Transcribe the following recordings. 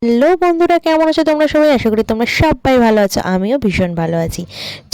Hello বন্ধুরা, কেমন আছো তোমরা সবাই? আশা করি তোমরা সবাই ভালো আছো। আমিও ভীষণ ভালো আছি।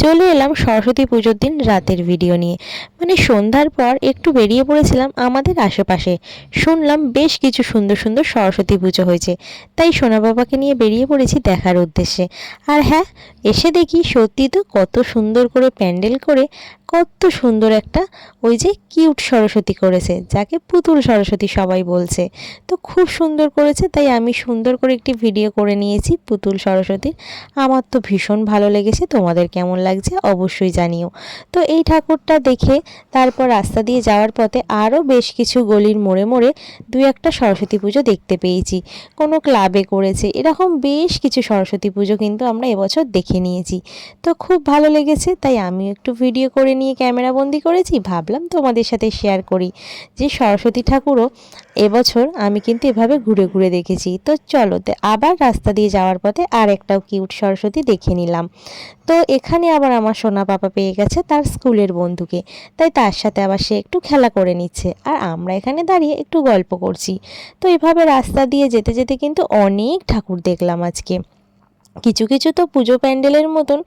চলে এলাম সরস্বতী পুজোর দিন রাতের ভিডিও নিয়ে। মানে সন্ধ্যার পর একটু বেরিয়ে পড়েছিলাম আমাদের আশেপাশে। শুনলাম বেশ কিছু সুন্দর সুন্দর সরস্বতী পুজো হয়েছে, তাই সোনা বাবাকে নিয়ে বেরিয়ে পড়েছি দেখার উদ্দেশ্যে। আর হ্যাঁ, এসে দেখি সত্যি তো কত সুন্দর করে প্যান্ডেল করে কত সুন্দর একটা ওই যে কিউট সরস্বতী করেছে, যাকে পুতুল সরস্বতী সবাই বলছে। তো খুব সুন্দর করেছে, তাই আমি সুন্দর করে একটি ভিডিও করে নিয়েছি পুতুল সরস্বতীর। আমার তো ভীষণ ভালো লেগেছে, তোমাদের কেমন লাগছে অবশ্যই জানিও। তো এই ঠাকুরটা দেখে তারপর রাস্তা দিয়ে যাওয়ার পথে আরও বেশ কিছু গলির মোড়ে মোড়ে দুই একটা সরস্বতী পুজো দেখতে পেয়েছি। কোনো ক্লাবে করেছে, এরকম বেশ কিছু সরস্বতী পুজো কিন্তু আমরা এবছর দেখে নিয়েছি। তো খুব ভালো লেগেছে, তাই আমি একটু ভিডিও করে নিয়ে ক্যামেরা বন্দি করেছি। ভাবলাম তোমাদের সাথে শেয়ার করি যে সরস্বতী ঠাকুরও এবছর আমি কিন্তু এভাবে ঘুরে ঘুরে দেখেছি। তো চলো আবার রাস্তা দিয়ে যাওয়ার পথে আর একটাও কিউট সরস্বতী দেখে নিলাম। তো এখানে আবার আমার সোনা পাপা পেয়ে গেছে তার স্কুলের বন্ধুকে, তাই তার সাথে আবার সে একটু খেলা করে নিচ্ছে, আর আমরা এখানে দাঁড়িয়ে একটু গল্প করছি। তো এভাবে রাস্তা দিয়ে যেতে যেতে কিন্তু অনেক ঠাকুর দেখলাম আজকে। কিছু কিছু তো পুজো প্যান্ডেলের মতন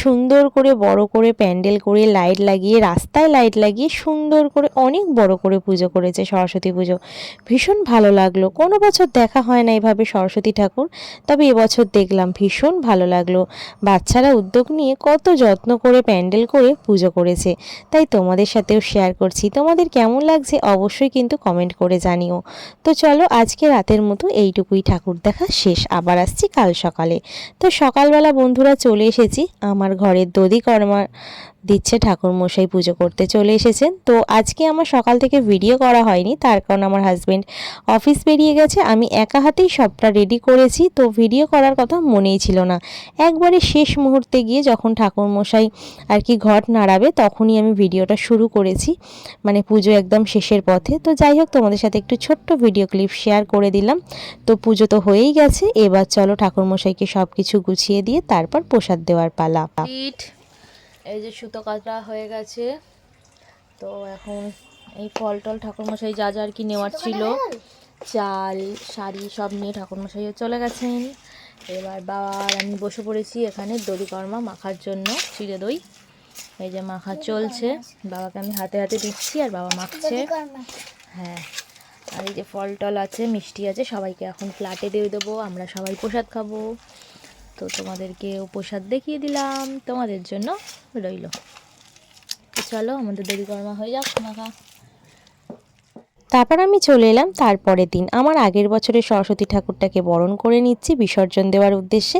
সুন্দর করে বড় করে প্যান্ডেল করে লাইট লাগিয়ে, রাস্তায় লাইট লাগিয়ে সুন্দর করে অনেক বড় করে পুজো করেছে সরস্বতী পুজো। ভীষণ ভালো লাগলো। কোনো বছর দেখা হয় না এভাবে সরস্বতী ঠাকুর, তবে এবছর দেখলাম ভীষণ ভালো লাগলো। বাচ্চারা উদ্যোগ নিয়ে কত যত্ন করে প্যান্ডেল করে পুজো করেছে, তাই তোমাদের সাথেও শেয়ার করছি। তোমাদের কেমন লাগছে অবশ্যই কিন্তু কমেন্ট করে জানিও। তো চলো আজকে রাতের মতো এইটুকুই, ঠাকুর দেখা শেষ, আবার আসছি কাল সকালে। তো সকালবেলা বন্ধুরা চলে এসেছি আমার ঘরের দধিকর্মা দিচ্ছে, ঠাকুরমশাই পুজো করতে চলে এসেছেন। তো আজকে আমার সকাল থেকে ভিডিও করা হয়নি, তার কারণ আমার হাজব্যান্ড অফিস বেরিয়ে গেছে। আমি একা হাতেই সবটা রেডি করেছি, তো ভিডিও করার কথা মনেই ছিল না। একবারে শেষ মুহূর্তে গিয়ে যখন ঠাকুরমশাই আর কি ঘট নাড়াবে, তখনই আমি ভিডিওটা শুরু করেছি, মানে পুজো একদম শেষের পথে। তো যাই হোক, তোমাদের সাথে একটু ছোট্ট ভিডিও ক্লিপ শেয়ার করে দিলাম। তো পুজো তো হয়েই গেছে, এবার চলো ঠাকুরমশাইকে সব কিছু গুছিয়ে দিয়ে তারপর প্রসাদ দেওয়ার পালা। এই যে সুতো কাটা হয়ে গেছে, তো এখন এই ফল টল ঠাকুরমশাই যা যা আর কি নেওয়ার ছিল, চাল শাড়ি সব নিয়ে ঠাকুরমশাইও চলে গেছেন। এবার বাবার আমি বসে পড়েছি এখানে দধিকর্মা মাখার জন্য, চিড়ে দই এই যে মাখা চলছে। বাবাকে আমি হাতে হাতে দিচ্ছি আর বাবা মাখছে। হ্যাঁ, আর এই যে ফল টল আছে, মিষ্টি আছে, সবাইকে এখন প্লাটে দিয়ে দেবো, আমরা সবাই প্রসাদ খাবো। তো তোমাদেরকেও প্রসাদ দেখিয়ে দিলাম, তোমাদের জন্য রইল। তো চলো আমাদের দধিকর্মা হয়ে যাক মাখা। তারপর আমি চলে এলাম তারপরের দিন আমার আগের বছরের সরস্বতী ঠাকুরটাকে বরণ করে নিচ্ছি বিসর্জন দেওয়ার উদ্দেশ্যে,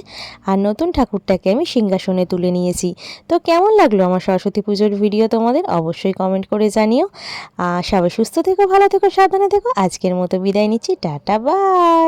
আর নতুন ঠাকুরটাকে আমি সিংহাসনে তুলে নিয়েছি। তো কেমন লাগলো আমার সরস্বতী পুজোর ভিডিও তোমাদের অবশ্যই কমেন্ট করে জানিও। আর সবাই সুস্থ থেকো, ভালো থেকো, সাবধানে থেকো। আজকের মতো বিদায় নিচ্ছি, টাটা বাই।